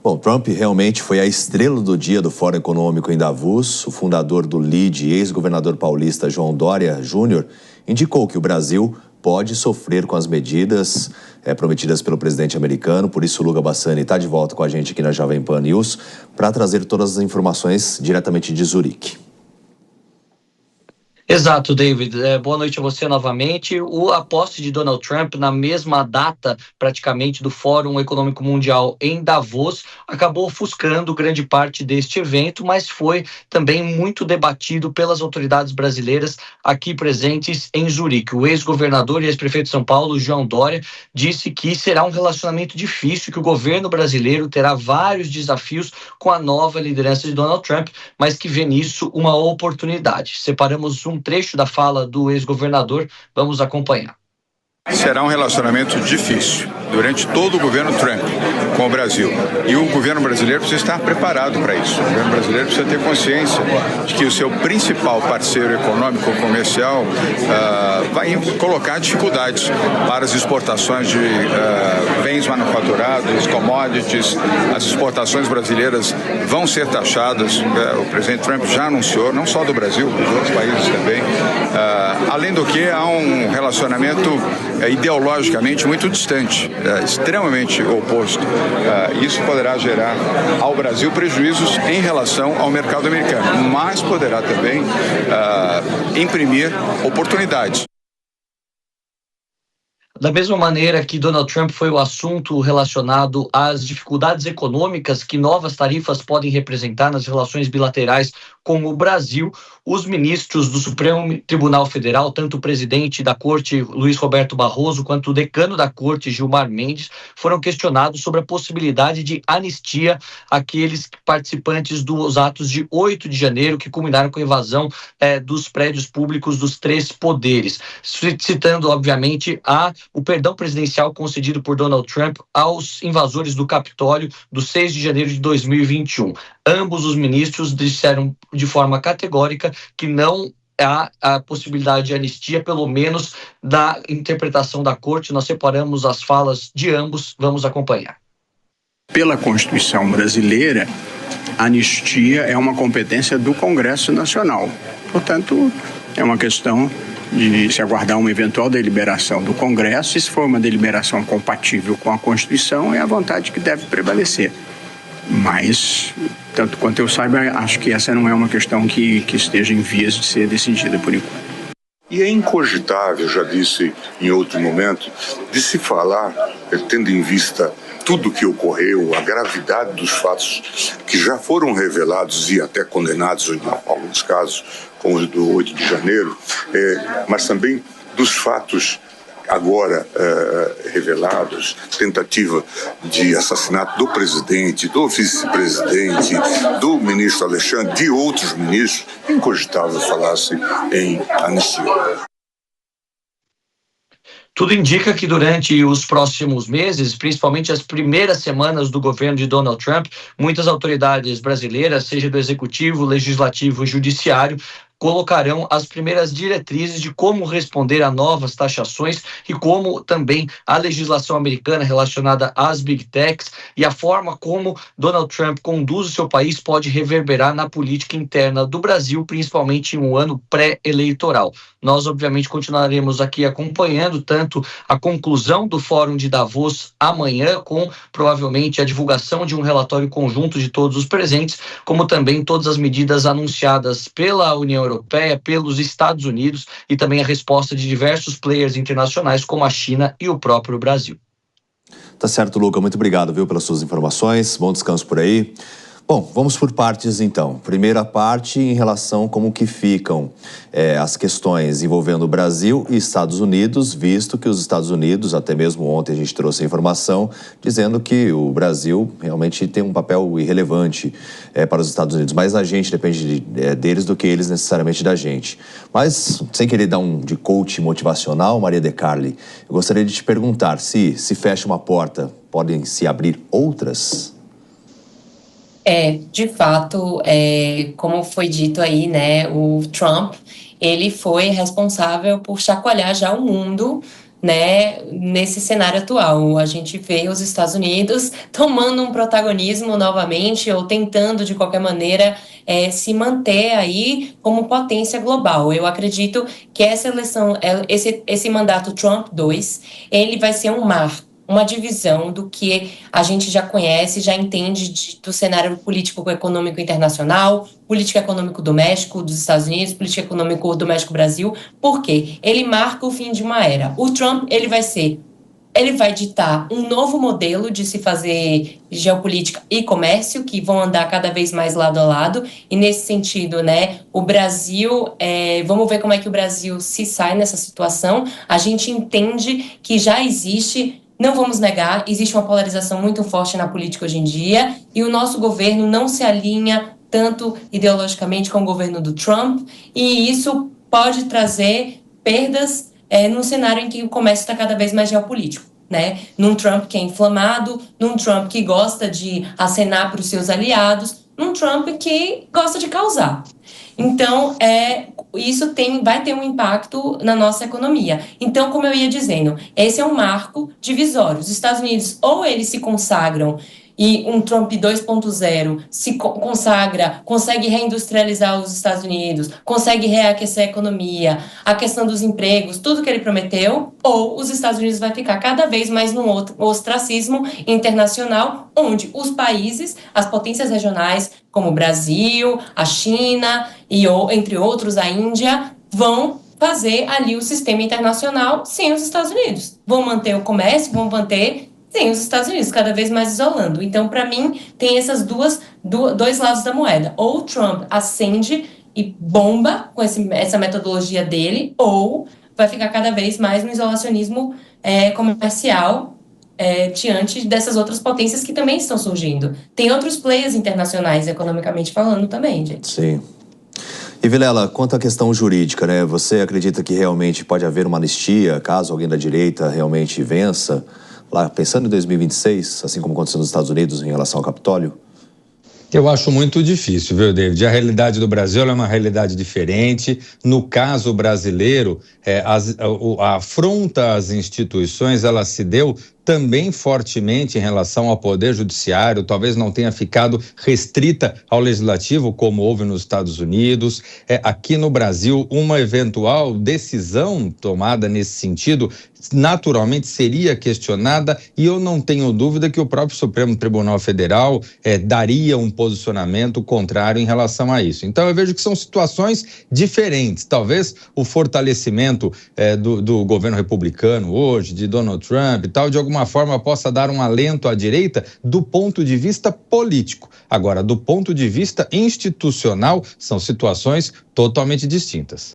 Bom, Trump realmente foi a estrela do dia do Fórum Econômico em Davos. O fundador do LEAD e ex-governador paulista João Dória Júnior indicou que o Brasil pode sofrer com as medidas prometidas pelo presidente americano. Por isso, o Luca Bassani está de volta com a gente aqui na Jovem Pan News para trazer todas as informações diretamente de Zurique. Exato, David. Boa noite a você novamente. A posse de Donald Trump na mesma data, praticamente, do Fórum Econômico Mundial em Davos, acabou ofuscando grande parte deste evento, mas foi também muito debatido pelas autoridades brasileiras aqui presentes em Zurique. O ex-governador e ex-prefeito de São Paulo, João Dória, disse que será um relacionamento difícil, que o governo brasileiro terá vários desafios com a nova liderança de Donald Trump, mas que vê nisso uma oportunidade. Separamos um trecho da fala do ex-governador, vamos acompanhar. Será um relacionamento difícil durante todo o governo Trump com o Brasil. E o governo brasileiro precisa estar preparado para isso. O governo brasileiro precisa ter consciência de que o seu principal parceiro econômico ou comercial vai colocar dificuldades para as exportações de bens manufaturados, commodities. As exportações brasileiras vão ser taxadas. O presidente Trump já anunciou, não só do Brasil, dos outros países também. Além do que, há um relacionamento ideologicamente muito distante, extremamente oposto. Isso poderá gerar ao Brasil prejuízos em relação ao mercado americano, mas poderá também imprimir oportunidades. Da mesma maneira que Donald Trump foi o assunto relacionado às dificuldades econômicas que novas tarifas podem representar nas relações bilaterais com o Brasil, os ministros do Supremo Tribunal Federal, tanto o presidente da Corte, Luiz Roberto Barroso, quanto o decano da Corte, Gilmar Mendes, foram questionados sobre a possibilidade de anistia àqueles participantes dos atos de 8 de janeiro, que culminaram com a invasão dos prédios públicos dos 3 poderes, citando, obviamente, o perdão presidencial concedido por Donald Trump aos invasores do Capitólio do 6 de janeiro de 2021. Ambos os ministros disseram de forma categórica que não há a possibilidade de anistia, pelo menos da interpretação da Corte. Nós separamos as falas de ambos, vamos acompanhar. Pela Constituição brasileira, a anistia é uma competência do Congresso Nacional. Portanto, é uma questão de se aguardar uma eventual deliberação do Congresso, e se for uma deliberação compatível com a Constituição, é a vontade que deve prevalecer. Mas, tanto quanto eu saiba, acho que essa não é uma questão que esteja em vias de ser decidida por enquanto. E é incogitável, já disse em outro momento, de se falar, tendo em vista tudo que ocorreu, a gravidade dos fatos que já foram revelados e até condenados em alguns casos, como o do 8 de janeiro, mas também dos fatos agora revelados, tentativa de assassinato do presidente, do vice-presidente, do ministro Alexandre, de outros ministros, incogitável falar-se em anistia. Tudo indica que durante os próximos meses, principalmente as primeiras semanas do governo de Donald Trump, muitas autoridades brasileiras, seja do Executivo, Legislativo e Judiciário, colocarão as primeiras diretrizes de como responder a novas taxações e como também a legislação americana relacionada às Big Techs e a forma como Donald Trump conduz o seu país pode reverberar na política interna do Brasil, principalmente em um ano pré-eleitoral. Nós, obviamente, continuaremos aqui acompanhando tanto a conclusão do Fórum de Davos amanhã, com provavelmente a divulgação de um relatório conjunto de todos os presentes, como também todas as medidas anunciadas pela União Europeia, pelos Estados Unidos e também a resposta de diversos players internacionais como a China e o próprio Brasil. Tá certo, Luca. Muito obrigado, viu, pelas suas informações. Bom descanso por aí. Bom, vamos por partes então. Primeira parte em relação a como que ficam as questões envolvendo o Brasil e Estados Unidos, visto que os Estados Unidos, até mesmo ontem a gente trouxe a informação, dizendo que o Brasil realmente tem um papel irrelevante para os Estados Unidos. Mais a gente depende deles do que eles necessariamente da gente. Mas, sem querer dar um de coach motivacional, Maria De Carli, eu gostaria de te perguntar se fecha uma porta, podem se abrir outras? De fato, como foi dito aí, né, o Trump, ele foi responsável por chacoalhar já o mundo né, nesse cenário atual. A gente vê os Estados Unidos tomando um protagonismo novamente ou tentando, de qualquer maneira, se manter aí como potência global. Eu acredito que essa eleição, esse mandato Trump 2, ele vai ser um marco, uma divisão do que a gente já conhece, já entende do cenário político-econômico internacional, político-econômico doméstico dos Estados Unidos, político-econômico doméstico Brasil. Por quê? Ele marca o fim de uma era. O Trump, ele vai ditar um novo modelo de se fazer geopolítica e comércio, que vão andar cada vez mais lado a lado, e nesse sentido, né, o Brasil, vamos ver como é que o Brasil se sai nessa situação. A gente entende que já existe, não vamos negar, existe uma polarização muito forte na política hoje em dia, e o nosso governo não se alinha tanto ideologicamente com o governo do Trump, e isso pode trazer perdas num cenário em que o comércio está cada vez mais geopolítico, né? Num Trump que é inflamado, num Trump que gosta de acenar para os seus aliados, num Trump que gosta de causar. Então, isso vai ter um impacto na nossa economia. Então, como eu ia dizendo, esse é um marco divisório. Os Estados Unidos, ou eles se consagram e um Trump 2.0 se consagra, consegue reindustrializar os Estados Unidos, consegue reaquecer a economia, a questão dos empregos, tudo que ele prometeu, ou os Estados Unidos vai ficar cada vez mais num ostracismo internacional, onde os países, as potências regionais, como o Brasil, a China e, entre outros, a Índia, vão fazer ali o sistema internacional sem os Estados Unidos. Vão manter o comércio, vão manter sem os Estados Unidos, cada vez mais isolando. Então, para mim, tem essas dois lados da moeda. Ou o Trump acende e bomba com essa metodologia dele, ou vai ficar cada vez mais no isolacionismo comercial diante dessas outras potências que também estão surgindo. Tem outros players internacionais, economicamente falando, também, gente. Sim. E Vilela, quanto à questão jurídica, né? Você acredita que realmente pode haver uma anistia, caso alguém da direita realmente vença? Lá, pensando em 2026, assim como aconteceu nos Estados Unidos em relação ao Capitólio? Eu acho muito difícil, viu, David? A realidade do Brasil é uma realidade diferente. No caso brasileiro, a afronta às instituições, ela se deu também fortemente em relação ao Poder Judiciário, talvez não tenha ficado restrita ao Legislativo, como houve nos Estados Unidos. Aqui no Brasil, uma eventual decisão tomada nesse sentido naturalmente seria questionada, e eu não tenho dúvida que o próprio Supremo Tribunal Federal daria um posicionamento contrário em relação a isso. Então eu vejo que são situações diferentes. Talvez o fortalecimento do governo republicano hoje, de Donald Trump e tal, de alguma forma possa dar um alento à direita do ponto de vista político. Agora, do ponto de vista institucional, são situações totalmente distintas.